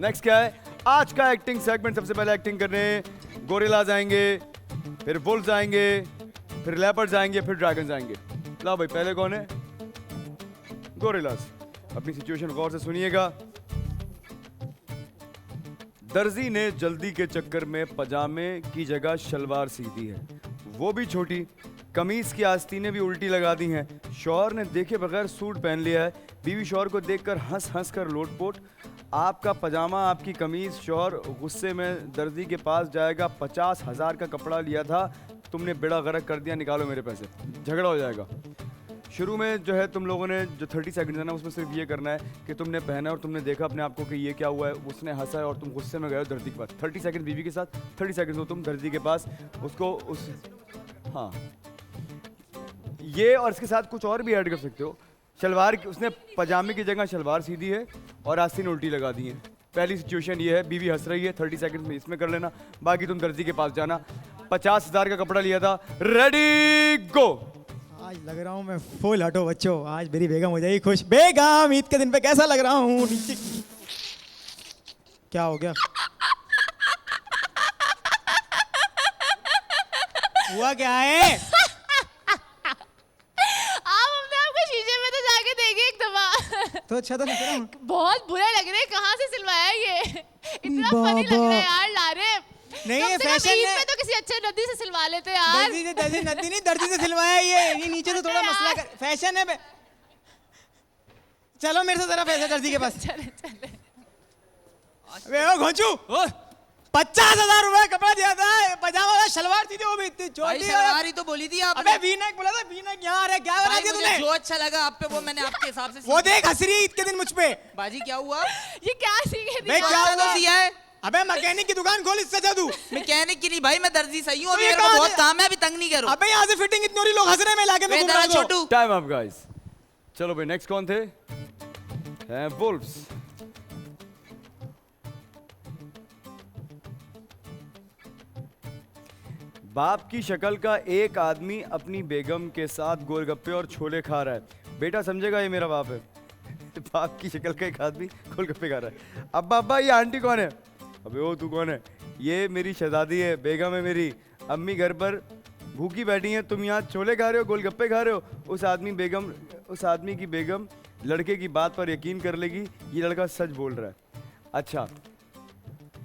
Next क्या है आज का एक्टिंग सेगमेंट। सबसे पहले एक्टिंग करने गोरिल्लाज आएंगे, फिर वुल्व्स आएंगे, फिर लेपर्ड्स आएंगे, फिर ड्रैगन्स आएंगे। ला भाई, पहले कौन है? गोरिल्लाज। अपनी सिचुएशन गौर से सुनिएगा। दर्जी ने जल्दी के चक्कर में पजामे की जगह शलवार सी दी है, वो भी छोटी। कमीज की आस्तीनें भी उल्टी लगा दी हैं। शौहर ने देखे बगैर सूट पहन लिया है। बीवी शौहर को देखकर हंस हंस कर लोटपोट। आपका पजामा, आपकी कमीज। शौहर गुस्से में दर्जी के पास जाएगा। 50,000 का कपड़ा लिया था, तुमने बेड़ा गर्क कर दिया, निकालो मेरे पैसे। झगड़ा हो जाएगा। शुरू में जो है तुम लोगों ने जो 30 सेकंड है ना, उसमें सिर्फ ये करना है कि तुमने पहना और तुमने देखा अपने आप को कि ये क्या हुआ है। उसने हंसा है और तुम गुस्से में गए हो दर्जी के पास। 30 सेकंड बीवी के साथ, 30 सेकंड हो तुम दर्जी के पास। उसको उस हाँ ये और इसके साथ कुछ और भी ऐड कर सकते हो। शलवार उसने पजामे की जगह शलवार सीधी है और आस्तीन उल्टी लगा दी है। पहली सिचुएशन ये है, बीवी हंस रही है। 30 सेकंड में इसमें कर लेना, बाकी तुम दर्जी के पास जाना। 50,000 का कपड़ा लिया था, रेडी गो। आज लग रहा हूँ मैं फुल। हटो बच्चों, आज मेरी बेगम हो जाएगी खुश। बेगम, ईद के दिन पे कैसा लग रहा हूँ? नीचे क्या हो गया? हुआ क्या है? आप अपने आप को शीशे में तो जाके देखिए एक दफा। तो अच्छा तो नहीं करा? बहुत बुरे लग रहे हैं। कहाँ से सिलवाया ये? इतना बाबा। फनी लग रहा है यार लारे। नहीं, ये कम से कम फैशन ईद है। पे तो किसी अच्छे नदी से सिलवा लेते यार। दर्जी नहीं, दर्जी से सिलवाया ये नीचे तो थोड़ा मसला कर। फैशन है चलो मेरे से जरा पैसे दर्जी के पास। चले चले। अबे ओ घोंचू, 50,000 रुपए कपड़ा दिया था, पजामा शलवार थी, वो भी इतनी भाई छोटी। सलवार ही तो बोली थी आपने। अबे वी-नेक बोला था, वी-नेक यहाँ आ रहा है। क्या बना भाई दिया मुझे तूने? जो अच्छा लगा आप पे वो मैंने आपके हिसाब से वो देख हंस रही है ईद के दिन मुझ पे। बाजी क्या हुआ? ये क्या सीखे बे, दिया? क्या अच्छा तो हुआ? सिया है। अबे मैकेनिक की दुकान खोल, इससे जा तू। मैकेनिक की नहीं भाई, मैं दर्जी सही हूँ। तो अभी ये मेरे को कहाँ बहुत से- काम है, अभी तंग नहीं करो। अबे यहाँ से फिटिंग इतनी हो रही, लोग हंस रहे हैं, मैं इलाके में घूम रहा हूँ। छोटू टाइम अप गाइस। चलो भाई, नेक्स्ट कौन थे? हैं वुल्व्स। बाप की शक्ल का एक आदमी अपनी बेगम के साथ गोलगप्पे और छोले खा रहा है। बेटा समझेगा ये मेरा बाप है। बाप की शक्ल का एक आदमी गोलगप्पे खा रहा है। अब्बा अब्बा, ये आंटी कौन है? अबे ओ तू कौन है? ये मेरी शहजादी है, बेगम है मेरी। अम्मी घर पर भूखी बैठी हैं, तुम यहाँ छोले खा रहे हो, गोलगप्पे खा रहे हो। उस आदमी की बेगम लड़के की बात पर यकीन कर लेगी, ये लड़का सच बोल रहा है। अच्छा,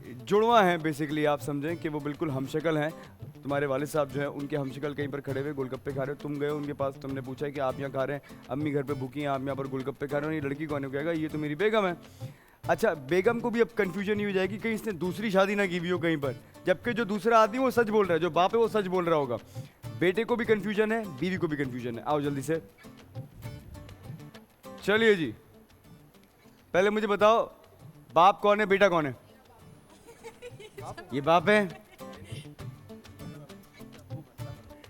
जुड़वा हैं बेसिकली, आप समझें कि वो बिल्कुल हमशक्ल हैं। तुम्हारे वालिद साहब जो है उनके हमशक्ल कहीं पर खड़े हुए गोलगप्पे खा रहे हो। तुम गए उनके पास, तुमने पूछा कि आप यहाँ खा रहे हैं, अम्मी घर पे भूखी हैं, आप यहाँ पर गोलगप्पे खा रहे हो, ये लड़की कौन है? कहेगा ये तो मेरी बेगम है। अच्छा, बेगम को भी अब कंफ्यूजन ही हो जाएगी कहीं इसने दूसरी शादी ना की हुई हो कहीं पर, जबकि जो दूसरा आदमी वो सच बोल रहा है, जो बाप है वो सच बोल रहा होगा। बेटे को भी कंफ्यूजन है, बीवी को भी कंफ्यूजन है। आओ जल्दी से। चलिए जी, पहले मुझे बताओ बाप कौन है, बेटा कौन है? ये बाप है,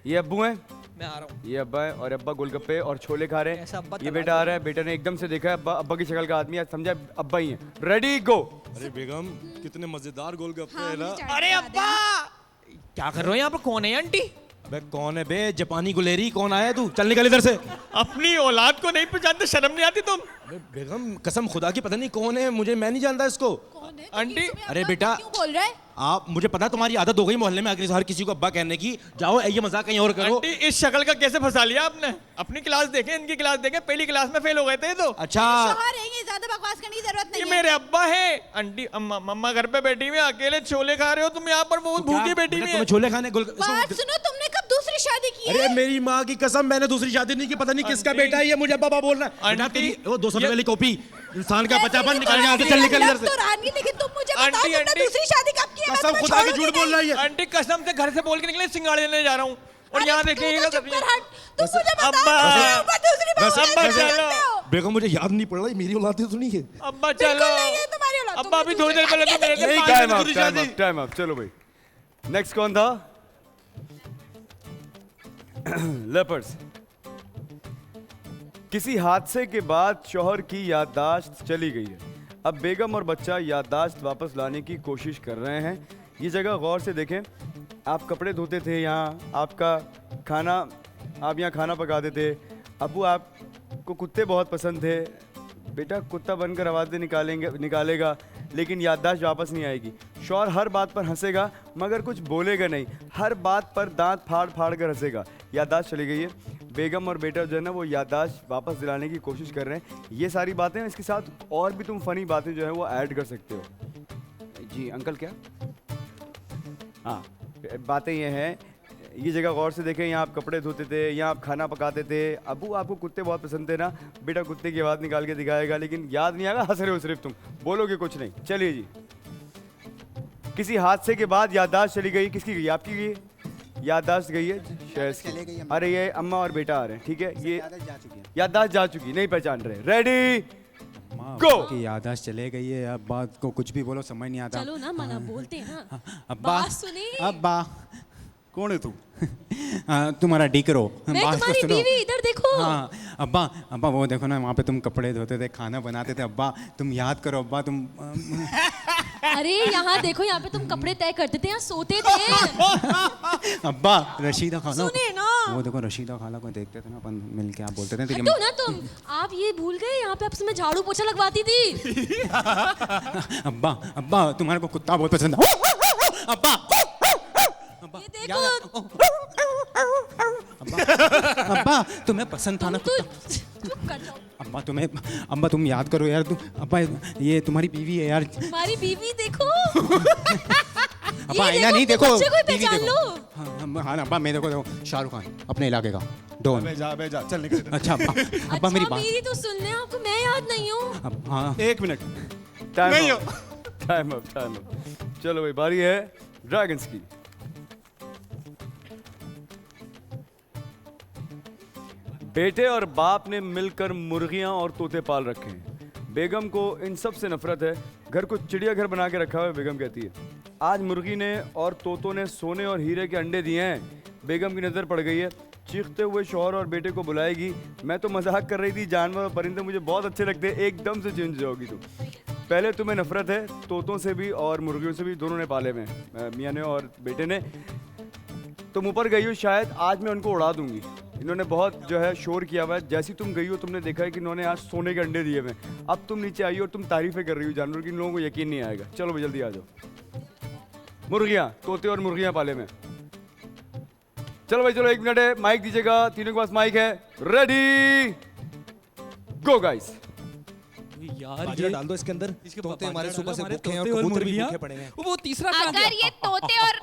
ये अब्बू हैं, मैं आ रहा हूँ। ये अब्बा है, और अब्बा गोलगप्पे और छोले खा रहे ऐसा अब्बा हैं। ये तलाश बेटा आ रहा है, बेटा ने एकदम से देखा है अब्बा की शक्ल का आदमी है, समझा अब्बा ही है। रेडी गो। अरे बेगम, कितने मजेदार गोलगप्पे है ना। अरे अब्बा, क्या कर रहे हो यहाँ पर? कौन है आंटी? अबे कौन है बे? जापानी गुलेरी कौन आया तू? चल निकल इधर से। अपनी औलाद को नहीं पहचानते, शर्म नहीं आती तुम? अबे बेगम, कसम खुदा की पता नहीं कौन है, मैं नहीं जानता इसको। कौन है? आंटी, अरे बेटा, क्यों बोल रहा है? आप मुझे पता है तुम्हारी आदत हो गई मोहल्ले में आगे हर किसी को अब्बा कहने की। जाओ ये मजाक कहीं और करो। आंटी इस शक्ल का कैसे फंसा लिया आपने? अपनी क्लास देखें, इनकी क्लास देखें, पहली क्लास में फेल हो गए थे तो। अच्छा, शौहर है ये, ज्यादा बकवास करने की जरूरत ये नहीं है। मेरे अब्बा है। आंटी मम्मा घर पे बैठी हुई है, अकेले छोले खा रहे हो तुम यहाँ पर, बहुत भूखी बैठी हुई तुम्हें है। छोले खाने बात सुनो, तुमने कब दूसरी शादी की अरे है? मेरी माँ की कसम, मैंने दूसरी शादी नहीं की। पता नहीं किसका आंटी। बेटा है ये, मुझे अब्बा बोल रहा है। बेटा आंटी, तेरी वो 200 ये- वाली कॉपी, इंसान का वैसे बचापन भी निकाल तो यहाँ से। चल निकल इधर लग से। तो रहा नहीं, लेकिन तुम मुझे बताओ, आंटी, तुमने आंटी। दूसरी शादी कब की है? मैं कसम तुम्हें खुदा की छोड़ूंगी झूठ बोल नहीं। रहा है ये। आंटी कसम से घर से बोल के निकले सिंगाड़े लेने जा रहा हूँ, और अरे यहाँ तू देखिए तो चुप कर हट। तुम मुझे बताओ, अब्बा। मेरे ऊपर दूसरी बात वैसे- कैसे वैसे- करते हो? बेगम मुझे याद नहीं पड़ रहा, मेरी औलाद तो नहीं है। अब्बा बिल्कुल चलो। नहीं है तुम्हारी औलाद। अब्बा अभी तुमने थोड़ी देर पहले तो दूसरी मेरे शादी लिए की है। टाइम अप, दूसरी टाइम शादी। Up, time up. चलो भाई, नेक्स्ट कौन था? लेपर्ड्स। किसी हादसे के बाद शौहर की याददाश्त चली गई है। अब बेगम और बच्चा याददाश्त वापस लाने की कोशिश कर रहे हैं। ये जगह गौर से देखें। आप कपड़े धोते थे यहाँ, आपका खाना, आप यहाँ खाना पकाते थे। अब्बू आपको कुत्ते बहुत पसंद थे। बेटा कुत्ता बनकर आवाज़ें निकालेगा। लेकिन याददाश्त वापस नहीं आएगी। शौहर हर बात पर हंसेगा मगर कुछ बोलेगा नहीं, हर बात पर दांत फाड़ फाड़ कर हंसेगा। याददाश्त चली गई है। बेगम और बेटा जो है ना वो याददाश्त वापस दिलाने की कोशिश कर रहे हैं। ये सारी बातें, इसके साथ और भी तुम फनी बातें जो है वो ऐड कर सकते हो। जी अंकल क्या? हाँ, बातें ये हैं, ये जगह गौर से देखें, यहाँ आप कपड़े धोते थे, यहाँ आप खाना पकाते थे। अबू आपको कुत्ते बहुत पसंद थे ना, बेटा कुत्ते की आवाज़ निकाल के दिखाएगा, लेकिन याद नहीं आएगा, हंस रहे हो सिर्फ तुम, बोलोगे कुछ नहीं। चलिए जी, किसी हादसे के बाद याददाश्त चली गई, किसकी गई? आपकी गई याददाश्त गई है शायद की। अरे ये अम्मा और बेटा आ रहे हैं, ठीक है, ये याददाश्त जा चुकी, नहीं पहचान रहे। रेडी गो। की याददाश्त चले गई है, अब बात को कुछ भी बोलो समझ नहीं आता। चलो ना मना बोलते हैं ना। अब्बा बात सुनी। अब्बा कौन है तू? तुम्हारा डीकरो। मैं बात तो तुम्हारी सुनो। बीवी, इधर देखो। हाँ अब्बा, अब्बा वो देखो ना, वहाँ पे तुम कपड़े धोते थे, खाना बनाते थे। अब्बा तुम याद करो, अब्बा तुम अरे यहाँ देखो, यहाँ पे तुम कपड़े तय करते थे, यहाँ सोते थे। अब्बा रशीदा खाला, सुने ना। वो देखो रशीदा खाला को देखते थे ना अपन मिल के, आप बोलते थे हटो ना तुम, आप ये भूल गए यहाँ पे आपसे मैं झाड़ू पोछा लगवाती थी। अब्बा, अब्बा तुम्हारे को कुत्ता बहुत पसंद है। अब्बा ये देखो। अब्बा तुम्हें पसंद था ना तू कुत्ता। चुप कर जाओ। अब्बा तुम्हें, अब्बा तुम याद करो यार, तुम अब्बा ये तुम्हारी बीवी है यार। तुम्हारी बीवी देखो। अब्बा ये आईना नहीं देखो, बच्चे को ही टीवी पहचान देखो। लो। हाँ अब्बा मैं देखो शाहरुख खान अपने इलाके का डॉन। बे जा चल निकल। अच्छा अब्बा, अब्बा मेरी अच्छा बात। मेरी तो सुन ले, आपको मैं याद नहीं हूँ। हाँ एक मिनट। Time up. चलो भाई, बारी है ड्रैगन्स की। बेटे और बाप ने मिलकर मुर्गियां और तोते पाल रखे हैं। बेगम को इन सब से नफरत है। घर को चिड़ियाघर बना के रखा हुआ है। बेगम कहती है आज मुर्गी ने और तोतों ने सोने और हीरे के अंडे दिए हैं। बेगम की नज़र पड़ गई है। चीखते हुए शौहर और बेटे को बुलाएगी। मैं तो मजाक कर रही थी, जानवर और परिंदे मुझे बहुत अच्छे लगते हैं। एकदम से चेंज जाओगी तुम। पहले तुम्हें नफरत है तोतों से भी और मुर्गियों से भी, दोनों ने पाले में, मियाँ ने और बेटे ने। तुम ऊपर गई हो, शायद आज मैं उनको उड़ा दूंगी। इन्होंने बहुत जो है शोर किया हुआ है। जैसी तुम गई हो तुमने देखा है कि इन्होंने आज सोने के अंडे दिए हुए। अब तुम नीचे आई हो और तुम तारीफें कर रही हो जानवर की, इन लोगों को यकीन नहीं आएगा। चलो भाई जल्दी आ जाओ। मुर्गियाँ, तोते और मुर्गियाँ पाले में। चलो भाई चलो, 1 मिनट है, माइक दीजिएगा, तीनों के पास माइक है। Ready go guys. यार ये डाल दो इसके अंदर। तोते हमारे सुबह से भूखे हैं और कबूतर भी भूखे पड़े हैं। वो तीसरा कहाँ अगर गया? ये तोते और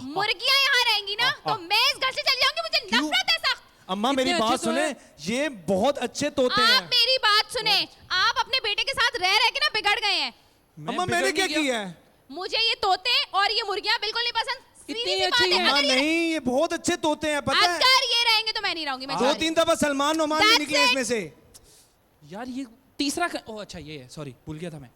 मुर्गियां यहाँ रहेंगी ना तो मैं इस घर से चली जाऊंगी। मुझे नफरत है सख्त। अम्मा मेरी इतने बात अच्छे तो सुने, ये बहुत अच्छे तोते आप हैं। मेरी बात सुने। आप अपने बेटे के साथ रह रह के ना बिगड़ गए हैं। अम्मा मैंने क्या किया है? मुझे ये तोते और ये मुर्गियां बिल्कुल नहीं पसंद। इतनी सीधी सी अच्छी बात है। हैं। अम्मा अगर ये- नहीं, ये बहुत अच्छे तोते हैं, पता है। अगर ये रहेंगे तो मैं नहीं रहूंगी। मैं जा रही 2-3 दफा सलमान नोमान भी That's निकले it. इसमें से। यार ये तीसरा ओह अच्छा ये है, सॉरी भूल गया था मैं।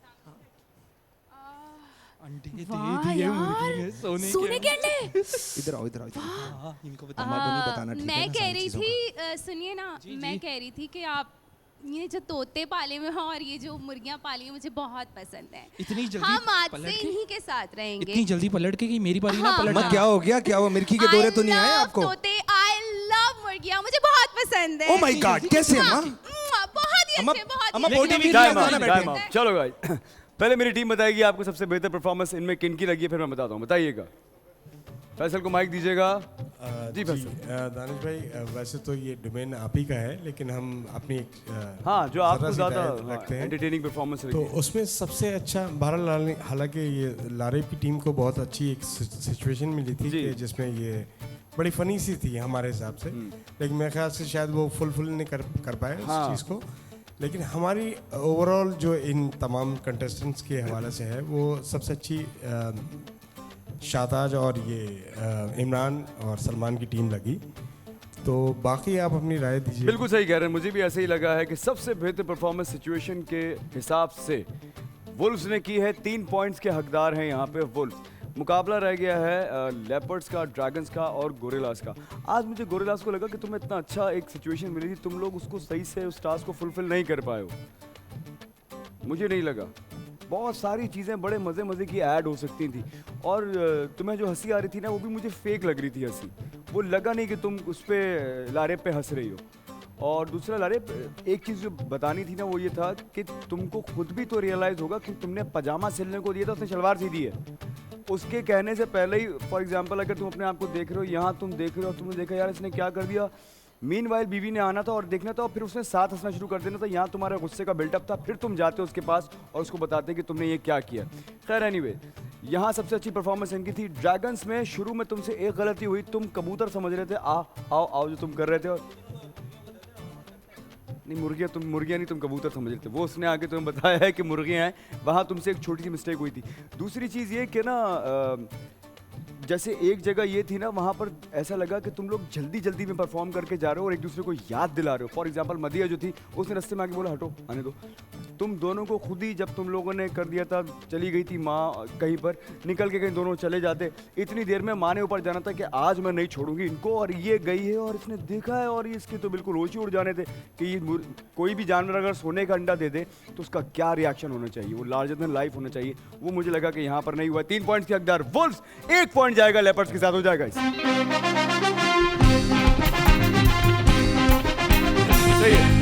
अंडे दे वाह दिए यार, मुर्गी ने, सोने के अंडे। इधर आओ, इधर आओ, इधर आओ। हाँ, इनको बता। अम्मा को नहीं बताना, ठीक है मैं ना, कह सारी रही चीज़ों थी, सुनिए ना, मैं कह रही थी कि आप ये जो तोते पाले में हैं और ये जो मुर्गियां पाली हैं मुझे बहुत पसंद है। इतनी जल्दी हम आज पलट से के? इन्हीं के साथ रहेंगे। इतनी जल्दी पलट के कि मेरी बारी ना हाँ। पलट अम्मा जाना। क्या हो गया, क्या हुआ? मिर्ची के दौरे तो नहीं आए I love आपको? तोते, I love मुर्गियां, मुझे बहुत पसंद है। ओ माय गॉड, कैसे अम्मा? बहुत ही अम्मा- अच्छे, बहुत अम्मा ही बॉडी अच्छे। भी टाइम लगाना अप, बैठे टाइम हैं। अप। चलो गाइस, पहले मेरी टीम बताएगी आपको सबसे बेहतर परफॉर्मेंस इनमें किन की लगी है, फिर मैं बताता हूँ। बताइएगा। फैसल को माइक दीजिएगा। जी फैसल। दानिश भाई, वैसे तो ये डोमेन आप ही का है, लेकिन हम अपनी हाँ, जो आपको ज़रा सी ज़्यादा राय रखते हैं। एंटरटेनिंग परफॉर्मेंस तो रही। उसमें सबसे अच्छा बहरहाल, हालांकि ये लारे की टीम को बहुत अच्छी एक सिचुएशन मिली थी जी। कि जिसमें ये बड़ी फनी सी थी हमारे हिसाब से, लेकिन मेरे ख्याल से शायद वो फुलफिल नहीं कर पाए हाँ। उस चीज़ को। लेकिन हमारी ओवरऑल जो इन तमाम कंटेस्टेंट्स के हवाले से है, वो सबसे अच्छी शाहताज और ये इमरान और सलमान की टीम लगी। तो बाकी आप अपनी राय दीजिए। बिल्कुल सही कह रहे हैं, मुझे भी ऐसे ही लगा है कि सबसे बेहतर परफॉर्मेंस सिचुएशन के हिसाब से वुल्फ्स ने की है। 3 पॉइंट्स के हकदार हैं यहाँ पे वुल्फ्स। मुकाबला रह गया है लेपर्ड्स का, ड्रैगन्स का और गोरिल्लास का। आज मुझे गोरिल्लास को लगा कि तुम्हें इतना अच्छा एक सिचुएशन मिली थी, तुम लोग उसको सही से उस टास्क को फुलफिल नहीं कर पाए हो। मुझे नहीं लगा। बहुत सारी चीज़ें बड़े मज़े मज़े की ऐड हो सकती थी और तुम्हें जो हंसी आ रही थी ना वो भी मुझे फेक लग रही थी हंसी। वो लगा नहीं कि तुम उस पर लारे पे हंस रही हो। और दूसरा लारे एक चीज़ जो बतानी थी ना वो ये था कि तुमको खुद भी तो रियलाइज़ होगा कि तुमने पजामा सिलने को दिया था, उसने शलवार सी दी है। उसके कहने से पहले ही फॉर एग्जांपल अगर तुम अपने आप को देख रहे हो, यहाँ तुम देख रहे हो, तुमने देखा यार इसने क्या कर दिया, मीनवाइल बीवी ने आना था और देखना था और फिर उसने साथ हंसना शुरू कर देना था। यहाँ तुम्हारे गुस्से का बिल्डअप था, फिर तुम जाते हो उसके पास और उसको बताते कि तुमने ये क्या किया। खैर एनीवे, यहाँ सबसे अच्छी परफॉर्मेंस इनकी थी। ड्रैगन्स में शुरू में तुमसे एक गलती हुई, तुम कबूतर समझ रहे थे, आओ आओ जो तुम कर रहे थे, और नहीं मुर्गियाँ नहीं, तुम कबूतर समझ रहे थे। वो उसने आके तुम्हें बताया है कि मुर्गियाँ हैं, वहाँ तुमसे एक छोटी सी मिस्टेक हुई थी। दूसरी चीज़ ये कि ना जैसे एक जगह ये थी ना, वहाँ पर ऐसा लगा कि तुम लोग जल्दी जल्दी में परफॉर्म करके जा रहे हो और एक दूसरे को याद दिला रहे हो। फॉर एग्जांपल मदिया जो थी उसने रास्ते में आके बोला हटो आने दो। तुम दोनों को खुद ही जब तुम लोगों ने कर दिया था, चली गई थी माँ कहीं पर, निकल के कहीं दोनों चले जाते, इतनी देर में माँ ने ऊपर जाना था कि आज मैं नहीं छोड़ूंगी इनको, और ये गई है और इसने देखा है और इसके तो बिल्कुल होश ही उड़ जाने थे कि ये कोई भी जानवर अगर सोने का अंडा दे दे तो उसका क्या रिएक्शन होना चाहिए, वो लार्जर देन लाइफ होना चाहिए। वो मुझे लगा कि यहाँ पर नहीं हुआ। 3 पॉइंट्स के हकदार वुल्व्स, 1 पॉइंट जाएगा लेपर्ड्स के साथ, हो जाएगा सही है।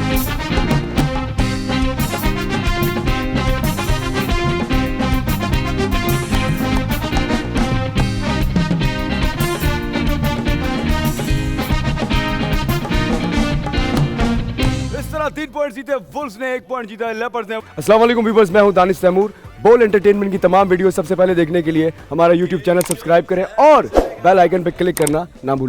इस तरह 3 पॉइंट जीते वुल्व्स ने, 1 पॉइंट जीता लेपर्ड्स ने। अस्सलाम वालेकुम व्यूअर्स, मैं हूं दानिश तैमूर। बोल एंटरटेनमेंट की तमाम वीडियो सबसे पहले देखने के लिए हमारा YouTube चैनल सब्सक्राइब करें और बेल आइकन पर क्लिक करना ना भूलिए।